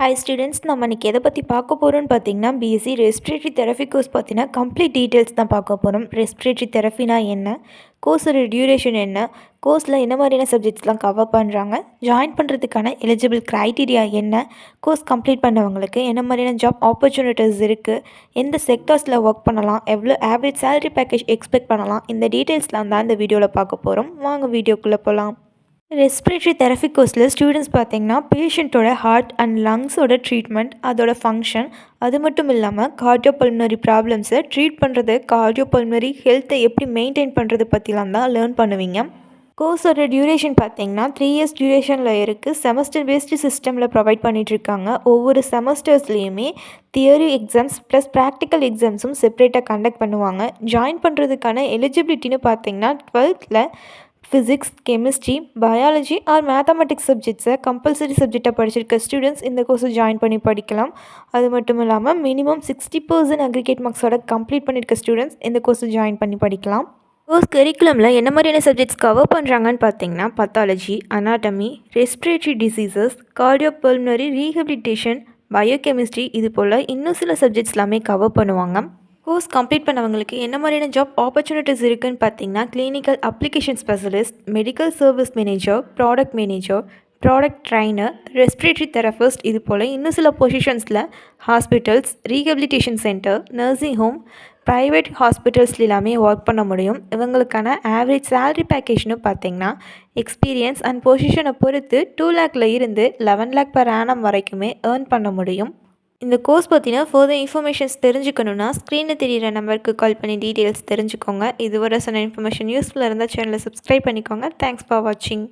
Hi students, நம்ம இன்றைக்கி எதை பற்றி பார்க்க போகிறோம்னு பார்த்தீங்கன்னா, பிஎஸ்சி ரெஸ்பிரேட்டரி தெரபி கோர்ஸ் பார்த்தீங்கன்னா கம்ப்ளீட் டீட்டெயில்ஸ் தான் பார்க்க போகிறோம். ரெஸ்பிரேட்டரி தெரபினா என்ன, கோர்ஸோட டியூரேஷன் என்ன, கோர்ஸில் என்ன மாதிரியான சப்ஜெக்ட்ஸ்லாம் கவர் பண்ணுறாங்க, ஜாயின் பண்ணுறதுக்கான எலிஜிபிள் க்ரைட்டீரியா என்ன, கோர்ஸ் கம்ப்ளீட் பண்ணவங்களுக்கு என்ன மாதிரியான ஜாப் ஆப்பர்ச்சுனிட்டிஸ் இருக்குது, எந்த செக்டார்ஸில் ஒர்க் பண்ணலாம், எவ்வளோ ஆவரேஜ் சேலரி பேக்கேஜ் எக்ஸ்பெக்ட் பண்ணலாம், இந்த டீட்டெயில்ஸ்லாம் தான் இந்த வீடியோவில் பார்க்க போகிறோம். வாங்க வீடியோக்குள்ளே போகலாம். ரெஸ்பிரேட்டரி தெரபி கோர்ஸில் ஸ்டூடெண்ட்ஸ் பார்த்திங்கன்னா பேஷண்ட்டோட ஹார்ட் அண்ட் லங்ஸோட ட்ரீட்மெண்ட், அதோட ஃபங்க்ஷன், அது மட்டும் இல்லாமல் கார்டியோபல்மனரி ப்ராப்ளம்ஸை ட்ரீட் பண்ணுறது, கார்டியோபல்மனரி ஹெல்த்தை எப்படி மெயின்டைன் பண்ணுறது பற்றிலாம் தான் லேர்ன் பண்ணுவீங்க. கோர்ஸோட டியூரேஷன் பார்த்திங்கன்னா 3 இயர்ஸ் டியூரேஷனில் இருக்குது. செமஸ்டர் பேஸ்டு சிஸ்டமில் ப்ரொவைட் பண்ணிகிட்ருக்காங்க. ஒவ்வொரு செமஸ்டர்ஸ்லேயுமே தியரி எக்ஸாம்ஸ் ப்ளஸ் ப்ராக்டிக்கல் எக்ஸாம்ஸும் செப்பரேட்டாக கண்டக்ட் பண்ணுவாங்க. ஜாயின் பண்ணுறதுக்கான எலிஜிபிலிட்டின்னு பார்த்திங்கன்னா 12th physics, chemistry, biology or mathematics சப்ஜெக்ட்ஸை கம்பல்சரி சப்ஜெக்டாக படிச்சிருக்க ஸ்டூடெண்ட்ஸ் இந்த கோர்ஸை ஜாயின் பண்ணி படிக்கலாம். அது மட்டும் இல்லாமல் மினிமம் 60% அக்ரிகேட் மார்க்ஸோட கம்ப்ளீட் பண்ணியிருக்க ஸ்டூடெண்ட்ஸ் இந்த கோர்ஸை ஜாயின் பண்ணி படிக்கலாம். கோர்ஸ் கரிக்குலமில் என்ன மாதிரியான சப்ஜெக்ட்ஸ் கவர் பண்ணுறாங்கன்னு பார்த்தீங்கன்னா pathology, anatomy, respiratory diseases, cardiopulmonary rehabilitation, biochemistry, இது போல் இன்னும் சில சப்ஜெக்ட்ஸ் எல்லாமே கவர் பண்ணுவாங்க. கோர்ஸ் கம்ப்ளீட் பண்ணவங்களுக்கு என்ன மாதிரியான ஜாப் ஆப்பர்ச்சுனிட்டிஸ் இருக்குதுன்னு பார்த்தீங்கன்னா clinical application specialist, medical service manager, product trainer, respiratory therapist, இது போல் இன்னும் சில பொசிஷன்ஸில் hospitals, rehabilitation centre, nursing home, private ஹாஸ்பிட்டல்ஸ்ல எல்லாமே ஒர்க் பண்ண முடியும். இவங்களுக்கான ஆவரேஜ் சேலரி பேக்கேஜ்னு பார்த்திங்கன்னா எக்ஸ்பீரியன்ஸ் அண்ட் பொசிஷனை பொறுத்து 2 லேக்கில் இருந்து 11 லேக் per annum வரைக்குமே ஏர்ன் பண்ண முடியும். இந்த கோர்ஸ் பற்றின ஃபர்தர் இன்ஃபர்மேஷன்ஸ் தெரிஞ்சுக்கணுன்னா ஸ்க்ரீனில் தெரிகிற நம்பருக்கு கால் பண்ணி டீட்டெயில்ஸ் தெரிஞ்சுக்கோங்க. இதுவரை சொன்ன இன்ஃபர்மேஷன் யூஸ்ஃபுல்லாக இருந்தால் சேனலை சப்ஸ்கிரைப் பண்ணிக்கோங்க. தேங்க்ஸ் ஃபார் வாட்சிங்.